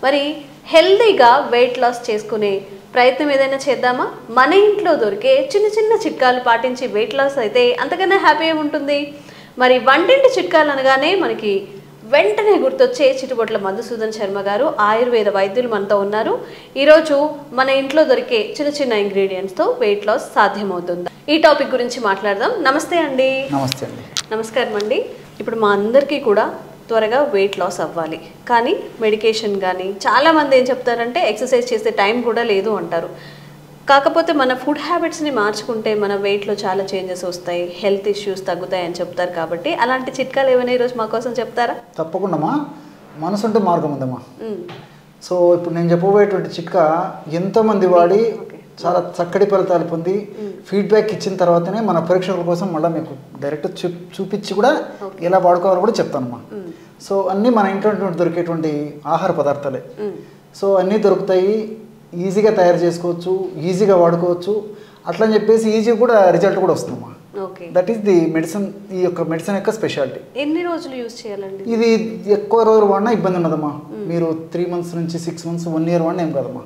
మరి హెల్తీగా weight loss చేసుకునే ప్రయత్నం ఏదైనా చేద్దామా? మన ఇంట్లో దొరికే చిన్న చిన్న చిట్కాలు పాటించి వెయిట్ లాస్ అయితే అంతకన్నా హ్యాపీ ఉంటుంది. మరి వంటింటి చిట్కాలు అనగానే మనకి వెంటనే గుర్తొచ్చే చిట్టుబొట్ల మధుసూదన్ శర్మ గారు ఆయుర్వేద వైద్యులు మనతో ఉన్నారు. ఈరోజు మన ఇంట్లో దొరికే చిన్న చిన్న ఇంగ్రీడియంట్స్తో వెయిట్ లాస్ సాధ్యమవుతుందా, ఈ టాపిక్ గురించి మాట్లాడదాం. నమస్తే అండి. నమస్తే అండి. నమస్కారం అండి. ఇప్పుడు మా అందరికీ కూడా త్వరగా వెయిట్ లాస్ అవ్వాలి, కానీ మెడికేషన్ కానీ చాలామంది ఏం చెప్తారంటే ఎక్సర్సైజ్ చేసే టైం కూడా లేదు అంటారు. కాకపోతే మన ఫుడ్ హ్యాబిట్స్ని మార్చుకుంటే మన వెయిట్లో చాలా చేంజెస్ వస్తాయి, హెల్త్ ఇష్యూస్ తగ్గుతాయి అని చెప్తారు. కాబట్టి అలాంటి చిట్కాలు ఏమైనా ఈరోజు మా కోసం చెప్తారా? తప్పకుండా. మనసు ఉంటే మార్గం ఉందమ్మా. సో ఇప్పుడు నేను చెప్పబోయేటువంటి చిట్కా ఎంతోమంది వాడి చాలా చక్కటి ఫలితాలు పొంది ఫీడ్బ్యాక్ ఇచ్చిన తర్వాతనే మన పరీక్షల కోసం మళ్ళీ మీకు డైరెక్ట్ చూపించి కూడా ఎలా వాడుకోవాలో కూడా చెప్తానమ్మా. సో అన్నీ మన ఇంట్లో దొరికేటువంటి ఆహార పదార్థాలే. సో అన్నీ దొరుకుతాయి, ఈజీగా తయారు చేసుకోవచ్చు, ఈజీగా వాడుకోవచ్చు. అట్లా అని చెప్పేసి ఈజీగా కూడా రిజల్ట్ కూడా వస్తుందమ్మా. That is the medicine. ఈ యొక్క మెడిసిన్ యొక్క స్పెషాలిటీ. ఎన్ని రోజులు యూజ్ చేయాలండి? ఇది ఎక్కువ రోజులు వాడినా ఇబ్బంది ఉండదమ్మా. మీరు 3 months నుంచి 6 months 1 year వాడినా ఏం కదమ్మా.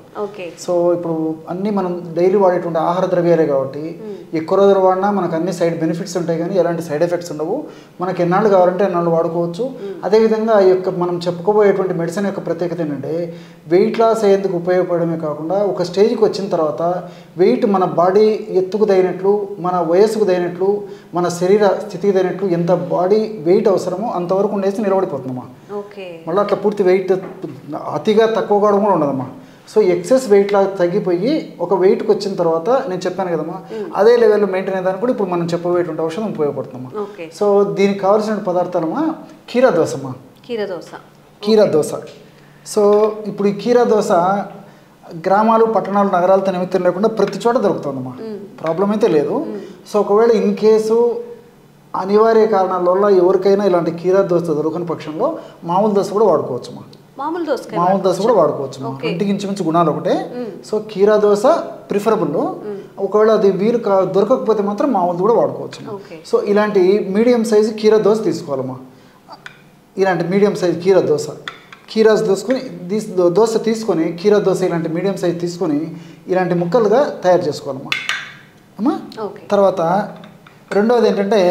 సో ఇప్పుడు అన్నీ మనం డైలీ వాడేటువంటి ఆహార ద్రవ్యాలే కాబట్టి ఎక్కువ రోజులు వాడినా మనకు అన్ని సైడ్ బెనిఫిట్స్ ఉంటాయి, కానీ ఎలాంటి సైడ్ ఎఫెక్ట్స్ ఉండవు. మనకి ఎన్నాళ్ళు కావాలంటే ఎన్నాళ్ళు వాడుకోవచ్చు. అదేవిధంగా ఈ యొక్క మనం చెప్పుకోబోయేటువంటి మెడిసిన్ యొక్క ప్రత్యేకత ఏంటంటే వెయిట్ లాస్ అయ్యేందుకు ఉపయోగపడమే కాకుండా ఒక స్టేజ్కి వచ్చిన తర్వాత వెయిట్ మన బాడీ ఎత్తుకు తగినట్లు, మన వయస్సుకు తగినట్లు, మన శరీర స్థితికి తగినట్లు ఎంత బాడీ వెయిట్ అవసరమో అంతవరకు ఉండేసి నిలబడిపోతుందమ్మా. మళ్ళీ అట్లా పూర్తి వెయిట్ అతిగా తక్కువ కూడా ఉండదమ్మా. సో ఎక్సెస్ వెయిట్ లాగా తగ్గిపోయి ఒక వెయిట్కి వచ్చిన తర్వాత నేను చెప్పాను కదమ్మా, అదే లెవెల్లో మెయింటైన్ అయ్యేదానికి కూడా ఇప్పుడు మనం చెప్పబోయేటువంటి ఔషధం ఉపయోగపడుతుందమ్మా. సో దీనికి కావాల్సిన పదార్థాలమ్మా కీరా దోశమ్మా. కీరా దోశ. సో ఇప్పుడు ఈ కీరా దోశ గ్రామాలు, పట్టణాలు, నగరాలతో నిమిత్తం లేకుండా ప్రతి చోట దొరుకుతుందమ్మా. ప్రాబ్లం అయితే లేదు. సో ఒకవేళ ఇన్ కేసు అనివార్య కారణాల వల్ల ఎవరికైనా ఇలాంటి కీరా దోశ దొరకని పక్షంలో మామూలు దోశ కూడా వాడుకోవచ్చుమా. మామూలు దోశ కూడా వాడుకోవచ్చుమా. ఇంటికి ఇంచుమించు గుణాలు ఒకటే. సో కీరా దోశ ప్రిఫరబుల్. ఒకవేళ అది వీలు దొరకకపోతే మాత్రం మామూలు కూడా వాడుకోవచ్చు. సో ఇలాంటి మీడియం సైజు కీరా దోశ తీసుకోవాలమ్మా. ఇలాంటి మీడియం సైజు కీరా దోశ తీసుకొని కీరా దోశ ఇలాంటి మీడియం సైజ్ తీసుకొని ఇలాంటి ముక్కలుగా తయారు చేసుకోవాలమ్మా అమ్మా. తర్వాత రెండవది ఏంటంటే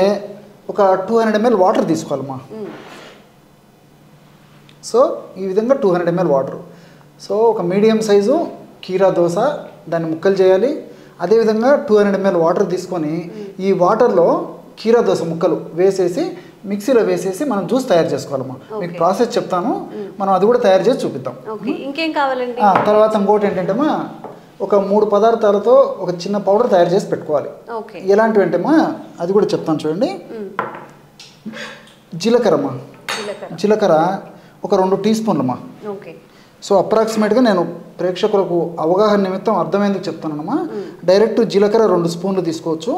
ఒక 200 ml వాటర్ తీసుకోవాలమ్మా. సో ఈ విధంగా 200 ml వాటర్. సో ఒక మీడియం సైజు కీరా దోశ దాన్ని ముక్కలు చేయాలి. అదేవిధంగా 200 ml వాటర్ తీసుకొని ఈ వాటర్లో కీరా దోశ ముక్కలు వేసేసి మిక్సీలో వేసేసి మనం జ్యూస్ తయారు చేసుకోవాలమ్మా. మీకు ప్రాసెస్ చెప్తాను, మనం అది కూడా తయారు చేసి చూపిద్దాం. ఇంకేం కావాలండి? తర్వాత ఇంకోటి ఏంటంటేమా ఒక 3 పదార్థాలతో ఒక చిన్న పౌడర్ తయారు చేసి పెట్టుకోవాలి. ఎలాంటివి అంటేమా అది కూడా చెప్తాను చూడండి. జీలకర్రమ్మా. జీలకర్ర ఒక 2 టీ స్పూన్లమ్మా. సో అప్రాక్సిమేట్గా నేను ప్రేక్షకులకు అవగాహన నిమిత్తం అర్థమైందుకు చెప్తానమ్మా. డైరెక్ట్ జీలకర్ర 2 స్పూన్లు తీసుకోవచ్చు,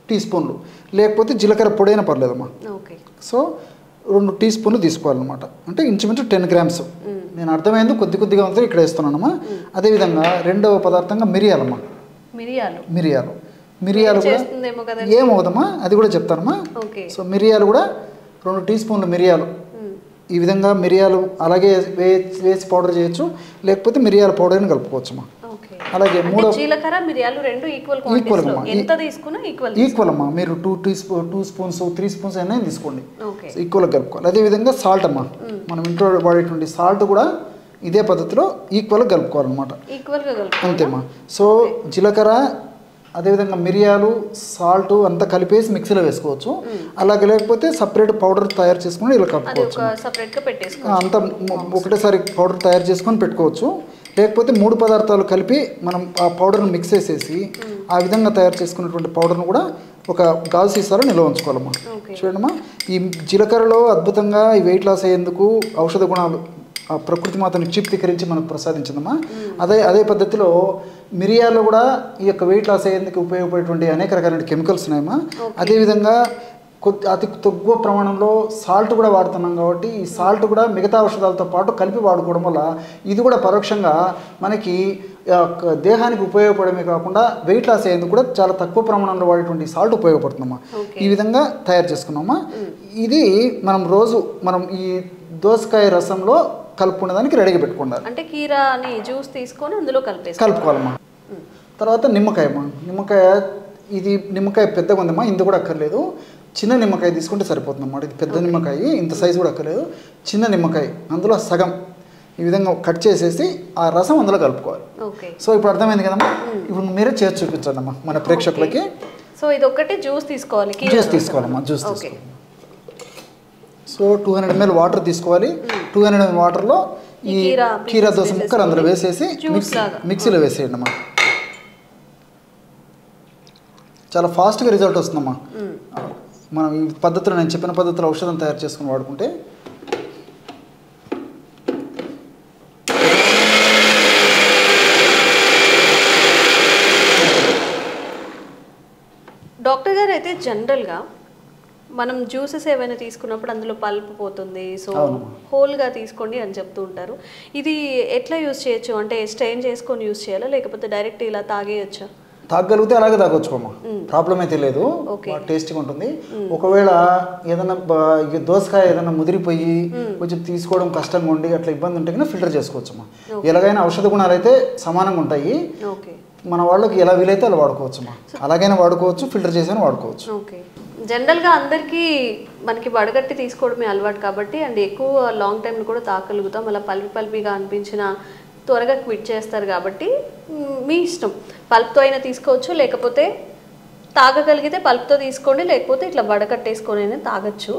టీ స్పూన్లు, లేకపోతే జీలకర్ర పొడైనా పర్లేదమ్మా. సో 2 టీ స్పూన్లు తీసుకోవాలన్నమాట. అంటే ఇంచుమించు 10 grams. నేను అర్థమైంది కొద్దిగా మాత్రం ఇక్కడ వేస్తున్నానమ్మా. అదేవిధంగా రెండవ పదార్థంగా మిరియాలమ్మా. మిరియాలు కూడా ఏమవుదమ్మా అది కూడా చెప్తానమ్మా. సో మిరియాలు కూడా 2 టీ స్పూన్లు మిరియాలు. ఈ విధంగా మిరియాలు అలాగే వేసి పౌడర్ చేయొచ్చు, లేకపోతే మిరియాల పౌడర్ని కలుపుకోవచ్చమ్మా. అలాగే జీలకర్ర మిరియాలు రెండు ఈక్వల్ అమ్మా. మీరు 2 స్పూన్స్ 3 స్పూన్స్ అయినా తీసుకోండి, ఈక్వల్గా కలుపుకోవాలి. అదేవిధంగా సాల్ట్ అమ్మా. మనం ఇంట్లో వాడేటువంటి సాల్ట్ కూడా ఇదే పద్ధతిలో ఈక్వల్గా కలుపుకోవాలన్నమాట. అంతేమ్మా. సో జీలకర్ర అదేవిధంగా మిరియాలు సాల్ట్ అంతా కలిపేసి మిక్సీలో వేసుకోవచ్చు. అలాగే లేకపోతే సపరేట్ పౌడర్ తయారు చేసుకుని ఇలా కలుపుకోవచ్చు. అంతా ఒకటేసారి పౌడర్ తయారు చేసుకొని పెట్టుకోవచ్చు. లేకపోతే 3 పదార్థాలు కలిపి మనం ఆ పౌడర్ని మిక్స్ చేసేసి ఆ విధంగా తయారు చేసుకున్నటువంటి పౌడర్ను కూడా ఒక గాజు సీసాలో నిల్వ ఉంచుకోవాలమ్మా. చూడమ్మా, ఈ జీలకర్రలో అద్భుతంగా ఈ వెయిట్ లాస్ అయ్యేందుకు ఔషధ గుణాలు ప్రకృతి మాత నిక్షిప్తీకరించి మనకు ప్రసాదించిందమ్మా. అదే పద్ధతిలో మిరియాల్లో కూడా ఈ యొక్క వెయిట్ లాస్ అయ్యేందుకు ఉపయోగపడేటువంటి అనేక రకాలైన కెమికల్స్ ఉన్నాయమ్మా. అదేవిధంగా అతి తక్కువ ప్రమాణంలో సాల్ట్ కూడా వాడుతున్నాం కాబట్టి ఈ సాల్ట్ కూడా మిగతా ఔషధాలతో పాటు కలిపి వాడుకోవడం వల్ల ఇది కూడా పరోక్షంగా మనకి దేహానికి ఉపయోగపడమే కాకుండా వెయిట్ లాస్ అయ్యేందుకు కూడా చాలా తక్కువ ప్రమాణంలో వాడేటువంటి సాల్ట్ ఉపయోగపడుతుందమ్మా. ఈ విధంగా తయారు చేసుకున్నామా. ఇది మనం ఈ దోసకాయ రసంలో కలుపుకునేదానికి రెడీగా పెట్టుకుండాలి. అంటే కీరాని జ్యూస్ తీసుకొని అందులో కలుపుకోవాలమ్మా. తర్వాత నిమ్మకాయమ్మా. నిమ్మకాయ పెద్దగా ఉందమ్మా, ఇంత కూడా అక్కర్లేదు. చిన్న నిమ్మకాయ తీసుకుంటే సరిపోతుంది అన్నమాట. ఇది పెద్ద నిమ్మకాయ, ఇంత సైజు కూడా అక్కర్లేదు. చిన్న నిమ్మకాయ అందులో సగం ఈ విధంగా కట్ చేసేసి ఆ రసం అందులో కలుపుకోవాలి. సో ఇప్పుడు అర్థమైంది కదమ్మా. ఇప్పుడు మీరే చేసి చూపించండి అమ్మా మన ప్రేక్షకులకి. సో ఇది ఒకటి జ్యూస్ తీసుకోవాలి, జ్యూస్ తీసుకోవాలమ్మా. జ్యూస్ తీసుకోవాలి. సో 200 ml వాటర్ తీసుకోవాలి. 200 ml వాటర్లో ఈ కీరా దోస ముక్కలు అందులో వేసేసి మిక్సీలో వేసేయండి అమ్మా. చాలా ఫాస్ట్గా రిజల్ట్ వస్తుందమ్మా. మనం ఈ పద్ధతిలో, నేను చెప్పిన పద్ధతిలో ఔషధం తయారు చేసుకుని వాడుకుంటే. డాక్టర్ గారు అయితే జనరల్గా మనం జ్యూసెస్ ఏమైనా తీసుకున్నప్పుడు అందులో పల్ప్ పోతుంది, సో హోల్గా తీసుకోండి అని చెప్తూ ఉంటారు. ఇది ఎట్లా యూజ్ చేయొచ్చు? అంటే స్ట్రెయిన్ చేసుకొని యూజ్ చేయాలా, లేకపోతే డైరెక్ట్ ఇలా తాగేయచ్చా? తాగలిగితే అలాగే తాగొచ్చుకోమ్మా, ప్రాబ్లం అయితే లేదు, టేస్టీగా ఉంటుంది. ఒకవేళ ఏదైనా దోసకాయ ఏదైనా ముదిరిపోయి కొంచెం తీసుకోవడం కష్టంగా ఉండి అట్లా ఇబ్బంది ఉంటే కన్నా ఫిల్టర్ చేసుకోవచ్చమ్మా. ఎలాగైనా ఔషధ గుణాలు అయితే సమానంగా ఉంటాయి. మన వాళ్ళకి ఎలా వీలైతే అలా వాడుకోవచ్చమ్మా. అలాగైనా వాడుకోవచ్చు, ఫిల్టర్ చేసైనా వాడుకోవచ్చు. జనరల్గా అందరికీ మనకి వడగట్టి తీసుకోవడమే అలవాటు కాబట్టి అండ్ ఎక్కువ లాంగ్ టైం కూడా తాగలుగుతాం. అలా పల్పిగా అనిపించిన త్వరగా క్విట్ చేస్తారు కాబట్టి మీ ఇష్టం. పల్ప్తో అయినా తీసుకోవచ్చు, లేకపోతే తాగగలిగితే పల్ప్తో తీసుకోండి, లేకపోతే ఇట్లా వడకట్టేసుకొని అయినా తాగొచ్చు.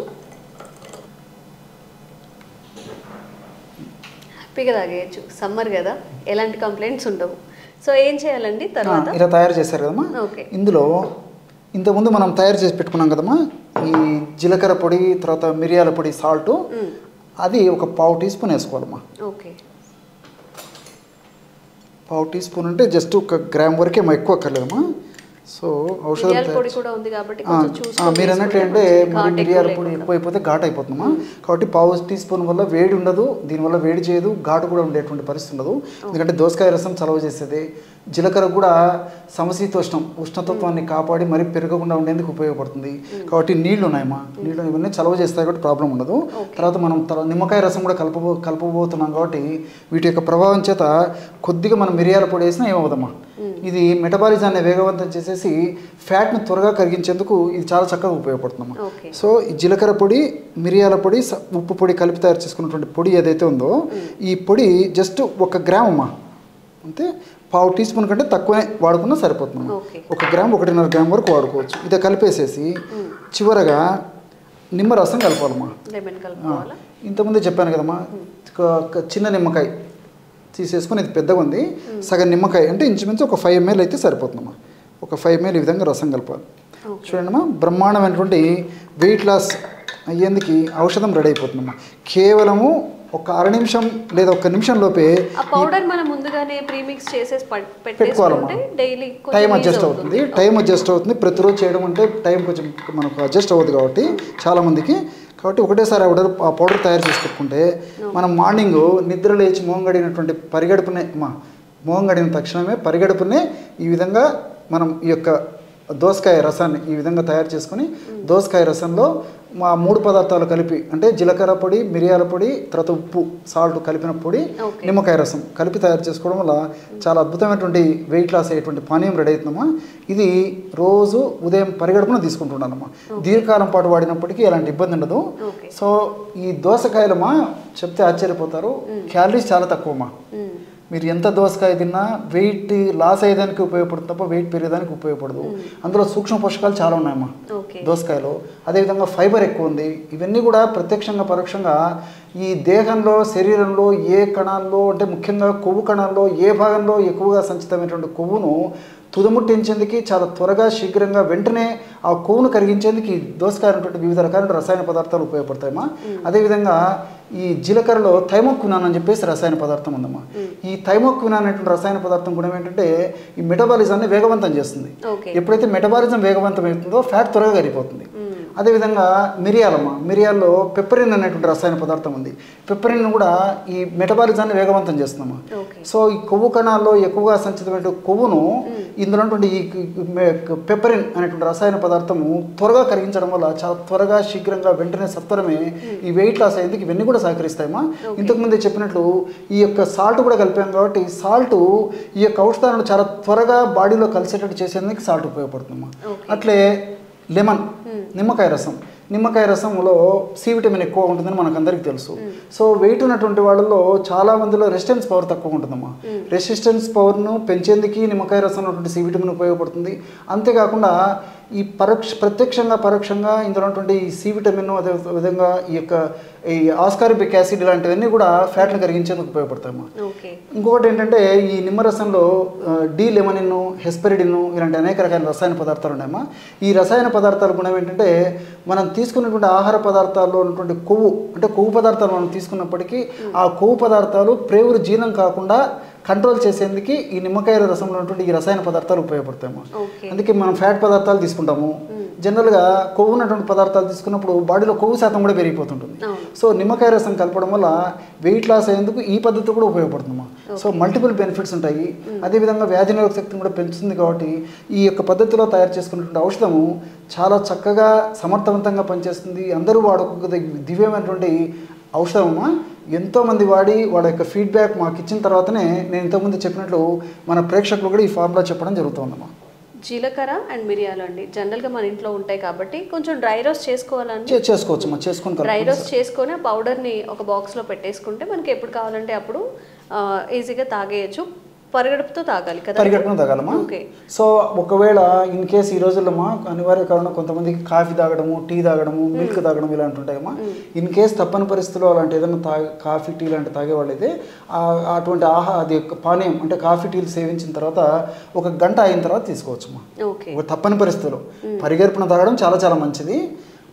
హ్యాపీగా తాగేయచ్చు. సమ్మర్ కదా, ఎలాంటి కంప్లైంట్స్ ఉండవు. సో ఏం చేయాలండి తర్వాత? ఇలా తయారు చేశారు కదమ్మా. ఇందులో ఇంతకుముందు మనం తయారు చేసి పెట్టుకున్నాం కదమ్మా, ఈ జీలకర్ర పొడి, తర్వాత మిరియాల పొడి, సాల్ట్, అది ఒక 1/2 టీ స్పూన్ వేసుకోవాలమ్మా. పావు టీ స్పూన్ అంటే జస్ట్ 1 గ్రామ్ వరకే, ఎక్కువ అక్కర్లేదమ్మా. సో ఔషధం మీరు అన్నట్టు అంటే మరి మిరియాల పొడి ఎక్కువ అయిపోతే ఘాటు అయిపోతుందమ్మా. కాబట్టి 1/2 టీ స్పూన్ వల్ల వేడి ఉండదు, దీనివల్ల వేడి చేయదు, ఘాటు కూడా ఉండేటువంటి పరిస్థితి ఉండదు. ఎందుకంటే దోసకాయ రసం చలవ చేసేది, జీలకర్ర కూడా ఉష్ణతత్వాన్ని కాపాడి మరి పెరగకుండా ఉండేందుకు ఉపయోగపడుతుంది. కాబట్టి నీళ్లు ఉన్నాయమ్మా, నీళ్ళు ఇవన్నీ చలవ చేస్తాయి కాబట్టి ప్రాబ్లం ఉండదు. తర్వాత మనం నిమ్మకాయ రసం కూడా కలపబోతున్నాం కాబట్టి వీటి యొక్క ప్రభావం చేత కొద్దిగా మనం మిరియాల పొడి వేసినా ఏమవుదమ్మా. ఇది మెటబాలిజాన్ని వేగవంతం చేసేసి ఫ్యాట్ను త్వరగా కరిగించేందుకు ఇది చాలా చక్కగా ఉపయోగపడుతుందమ్మా. సో ఈ జీలకర్ర పొడి, మిరియాల పొడి, ఉప్పు పొడి కలిపి తయారు చేసుకున్నటువంటి పొడి ఏదైతే ఉందో ఈ పొడి జస్ట్ 1 గ్రామ్ అమ్మా, అంటే 1/2 టీ స్పూన్ కంటే తక్కువనే వాడుకున్నా సరిపోతుందమ్మా. 1 గ్రామ్ 1.5 గ్రామ్ వరకు వాడుకోవచ్చు. ఇదే కలిపేసేసి చివరగా నిమ్మరసం కలపాలమ్మా. ఇంతకుముందే చెప్పాను కదమ్మా, చిన్న నిమ్మకాయ తీసేసుకొని, ఇది పెద్దగా ఉంది, సగం నిమ్మకాయ అంటే ఇంచుమించు ఒక 5 ml అయితే సరిపోతుందమ్మా. ఒక 5 ml ఈ విధంగా రసం కలపాలి. చూడండిమ్మా, బ్రహ్మాండమైనటువంటి వెయిట్ లాస్ అయ్యేందుకు ఔషధం రెడీ అయిపోతుందమ్మా. కేవలము ఒక 1/2 నిమిషం లేదా 1 నిమిషం లోపే పెట్టుకోవాలమ్మా. టైం అడ్జస్ట్ అవుతుంది. ప్రతిరోజు చేయడం అంటే టైం కొంచెం మనకు అడ్జస్ట్ అవ్వదు కాబట్టి చాలామందికి. కాబట్టి ఒకటేసారి ఆ పౌడర్ తయారు చేసి పెట్టుకుంటే మనం మార్నింగ్ నిద్ర లేచి మోంగడినటువంటి మోంగడిన తక్షణమే పరిగడుపునే ఈ విధంగా మనం ఈ యొక్క దోసకాయ రసాన్ని ఈ విధంగా తయారు చేసుకుని దోసకాయ రసంలో మా 3 పదార్థాలు కలిపి, అంటే జీలకర్ర పొడి, మిరియాల పొడి, తర్వాత ఉప్పు, సాల్ట్ కలిపిన పొడి, నిమ్మకాయ రసం కలిపి తయారు చేసుకోవడం వల్ల చాలా అద్భుతమైనటువంటి వెయిట్ లాస్ అయ్యేటువంటి పానీయం రెడీ అవుతుందమ్మా. ఇది రోజు ఉదయం పరిగడుపున తీసుకుంటున్నానమ్మా. దీర్ఘకాలం పాటు వాడినప్పటికీ ఎలాంటి ఇబ్బంది ఉండదు. సో ఈ దోసకాయలమ్మా చెప్తే ఆశ్చర్యపోతారు, క్యాలరీస్ చాలా తక్కువమ్మా. మీరు ఎంత దోసకాయ తిన్నా వెయిట్ లాస్ అయ్యేదానికి ఉపయోగపడుతుంది తప్ప వెయిట్ పెరిగేదానికి ఉపయోగపడదు. అందులో సూక్ష్మ పోషకాలు చాలా ఉన్నాయమ్మా దోసకాయలో. అదేవిధంగా ఫైబర్ ఎక్కువ ఉంది. ఇవన్నీ కూడా ప్రత్యక్షంగా పరోక్షంగా ఈ దేహంలో, శరీరంలో ఏ కణాల్లో, అంటే ముఖ్యంగా కొవ్వు కణాల్లో ఏ భాగంలో ఎక్కువగా సంచితమైనటువంటి కొవ్వును తుదముట్టించేందుకు చాలా త్వరగా, శీఘ్రంగా, వెంటనే ఆ కొవ్వును కరిగించేందుకు ఈ దోసకాయ అనేటువంటి వివిధ రకాల రసాయన పదార్థాలు ఉపయోగపడతాయమ్మా. అదేవిధంగా ఈ జీలకర్రలో థైమోక్వినాన్ అని చెప్పేసి రసాయన పదార్థం ఉందమ్మా. ఈ థైమోక్వినాన్ అనేటువంటి రసాయన పదార్థం గుణం ఏంటంటే ఈ మెటబాలిజాన్ని వేగవంతం చేస్తుంది. ఎప్పుడైతే మెటబాలిజం వేగవంతం అవుతుందో ఫ్యాట్ త్వరగా కరిగిపోతుంది. అదేవిధంగా మిరియాలమ్మ, మిరియాల్లో పెప్పరిన్ అనేటువంటి రసాయన పదార్థం ఉంది. పెప్పరిన్ కూడా ఈ మెటబాలిజాన్ని వేగవంతం చేస్తుందమ్మా. సో ఈ కొవ్వు కణాల్లో ఎక్కువగా సంచితమైన కొవ్వును ఇందులో ఉన్నటువంటి ఈ పెప్పరిన్ అనేటువంటి రసాయన పదార్థము త్వరగా కరిగించడం వల్ల చాలా త్వరగా శీఘ్రంగా వెంటనే సత్వరమే ఈ వెయిట్ లాస్ అయ్యేందుకు ఇవన్నీ కూడా సహకరిస్తాయమ్మా. ఇంతకుముందే చెప్పినట్లు ఈ యొక్క సాల్ట్ కూడా కలిపాం కాబట్టి సాల్ట్ ఈ యొక్క ఔషధాలను చాలా త్వరగా బాడీలో కలిసేటట్టు చేసేందుకు సాల్ట్ ఉపయోగపడుతుందమ్మా. అట్లే లెమన్, నిమ్మకాయ రసం. నిమ్మకాయ రసంలో సి విటమిన్ ఎక్కువ ఉంటుందని మనకు అందరికీ తెలుసు. సో వెయిట్ ఉన్నటువంటి వాళ్ళలో చాలా మందిలో రెసిస్టెన్స్ పవర్ తక్కువ ఉంటుందమ్మా. రెసిస్టెన్స్ పవర్ను పెంచేందుకు నిమ్మకాయ రసం ఉన్నటువంటి సి విటమిన్ ఉపయోగపడుతుంది. అంతేకాకుండా ఈ ప్రత్యక్షంగా పరోక్షంగా ఇందులో ఉన్నటువంటి ఈ సి విటమిన్, అదే విధంగా ఈ యొక్క ఈ ఆస్కార్బిక్ యాసిడ్ ఇలాంటివన్నీ కూడా ఫ్యాట్ను కరిగించేందుకు ఉపయోగపడతాయమ్మా. ఇంకొకటి ఏంటంటే ఈ నిమ్మరసంలో డి లెమనిన్, హెస్పెరిడిన్ ఇలాంటి అనేక రకాల రసాయన పదార్థాలు ఉన్నాయమ్మా. ఈ రసాయన పదార్థాల గుణం ఏంటంటే మనం తీసుకున్నటువంటి ఆహార పదార్థాల్లో ఉన్నటువంటి కొవ్వు, అంటే కొవ్వు పదార్థాలు మనం తీసుకున్నప్పటికీ ఆ కొవ్వు పదార్థాలు ప్రేవురు జీర్ణం కాకుండా కంట్రోల్ చేసేందుకు ఈ నిమ్మకాయ రసంలో ఉన్నటువంటి ఈ రసాయన పదార్థాలు ఉపయోగపడతాయమ్మా. అందుకే మనం ఫ్యాట్ పదార్థాలు తీసుకుంటాము. జనరల్గా కొవ్వు ఉన్నటువంటి పదార్థాలు తీసుకున్నప్పుడు బాడీలో కొవ్వు శాతం కూడా పెరిగిపోతుంటుంది. సో నిమ్మకాయ రసం కలపడం వల్ల వెయిట్ లాస్ అయ్యేందుకు ఈ పద్ధతి కూడా ఉపయోగపడుతుందమ్మా. సో మల్టిపుల్ బెనిఫిట్స్ ఉంటాయి. అదేవిధంగా వ్యాధి నిరోధక శక్తిని కూడా పెంచుతుంది. కాబట్టి ఈ యొక్క పద్ధతిలో తయారు చేసుకున్నటువంటి ఔషధము చాలా చక్కగా సమర్థవంతంగా పనిచేస్తుంది. అందరూ వాడుకోగల దివ్యమైనటువంటి ఔషధమమ్మా. ఎంతోమంది వాడి వాళ్ళ యొక్క ఫీడ్బ్యాక్ మాకు ఇచ్చిన తర్వాతనే నేను ఇంతకుముందు చెప్పినట్లు మన ప్రేక్షకులు కూడా ఈ ఫార్ములా చెప్పడం జరుగుతుందమ్మా. జీలకర్ర అండ్ మిరియాలు అండి జనరల్గా మన ఇంట్లో ఉంటాయి కాబట్టి కొంచెం డ్రై రోస్ట్ చేసుకోవాలని చేసుకోవచ్చమ్మా. చేసుకొని డ్రై రోస్ట్ చేసుకొని ఆ పౌడర్ని ఒక బాక్స్లో పెట్టేసుకుంటే మనకి ఎప్పుడు కావాలంటే అప్పుడు ఈజీగా తాగేయచ్చు. పరిగెడుపుతో తాగాలి కదా? పరిగెడుపుతో తాగాలమ్మా. సో ఒకవేళ ఇన్ కేస్ ఈ రోజుల్లో అనివార్య కారణం కొంతమందికి కాఫీ తాగడము, టీ తాగడము, మిల్క్ తాగడం ఇలాంటి ఉంటాయమ్మా. ఇన్ కేస్ తప్పని పరిస్థితుల్లో అలాంటి ఏదైనా కాఫీ టీ లాంటి తాగేవాళ్ళు అయితే అటువంటి అది పానీయం అంటే కాఫీ టీలు సేవించిన తర్వాత 1 గంట అయిన తర్వాత తీసుకోవచ్చమ్మా. తప్పని పరిస్థితుల్లో పరిగెడుపున తాగడం చాలా చాలా మంచిది.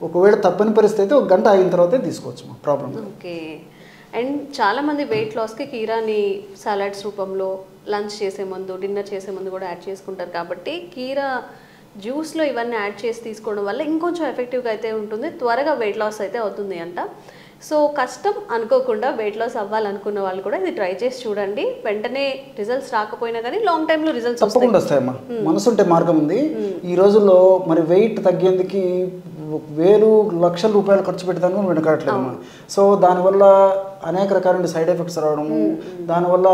ఒకవేళ తప్పని పరిస్థితి అయితే 1 గంట అయిన తర్వాతే తీసుకోవచ్చమ్మా. ప్రాబ్లం. అండ్ చాలామంది వెయిట్ లాస్కి కీరాని సలాడ్స్ రూపంలో లంచ్ చేసే ముందు, డిన్నర్ చేసే ముందు కూడా యాడ్ చేసుకుంటారు. కాబట్టి కీరా జ్యూస్లో ఇవన్నీ యాడ్ చేసి తీసుకోవడం వల్ల ఇంకొంచెం ఎఫెక్టివ్గా అయితే ఉంటుంది, త్వరగా వెయిట్ లాస్ అయితే అవుతుంది అంట. సో కష్టం అనుకోకుండా వెయిట్ లాస్ అవ్వాలనుకున్న వాళ్ళు కూడా ఇది ట్రై చేసి చూడండి. వెంటనే రిజల్ట్స్ రాకపోయినా కానీ లాంగ్ టైంలో రిజల్ట్స్ తప్పకుండా వస్తాయమ్మా. మనసుంటే మార్గం ఉంది. ఈ రోజుల్లో మరి వెయిట్ తగ్గేందుకు వేలు లక్షల రూపాయలు ఖర్చు పెట్టడానికి వెనకాడట్లేదమ్మా. సో దానివల్ల అనేక రకాల సైడ్ ఎఫెక్ట్స్ రావడము, దానివల్ల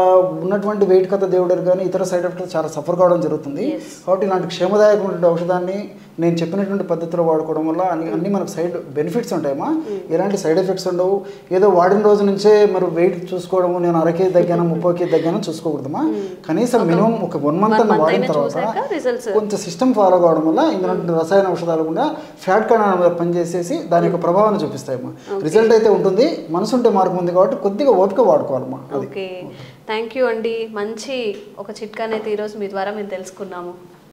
ఉన్నటువంటి వెయిట్ కథ దేవుడు కానీ ఇతర సైడ్ ఎఫెక్ట్స్ చాలా సఫర్ కావడం జరుగుతుంది. కాబట్టి ఇలాంటి క్షేమదాయకమైనటువంటి ఔషధాన్ని నేను చెప్పినటువంటి పద్ధతిలో వాడుకోవడం వల్ల అన్ని మనకు సైడ్ బెనిఫిట్స్ ఉంటాయమ్మా. ఎలాంటి సైడ్ ఎఫెక్ట్స్ ఉండవు. ఏదో వాడిన రోజు నుంచే మరి వెయిట్ చూసుకోవడము, నేను 1 కేజీ తగ్గాను 30 కేజీ తగ్గాను చూసుకోకూడదమ్మా. కనీసం మినిమం ఒక 1 మంత్ అన్న వాడిన తర్వాత కొంచెం సిస్టమ్ ఫాలో కావడం వల్ల ఇందులో రసాయన ఔషధాలు కూడా ఫ్యాట్ కణాల మీద పనిచేసేసి దాని యొక్క ప్రభావాన్ని చూపిస్తాయమ్మా. రిజల్ట్ అయితే ఉంటుంది. మనసుంటే మార్గం ఉంది కాబట్టి కొద్దిగా ఓపిక వాడుకోవాలమ్మా. ఓకే, థ్యాంక్ యూ అండి. మంచి ఒక చిట్కానైతే ఈరోజు మీ ద్వారా మేము తెలుసుకున్నాము.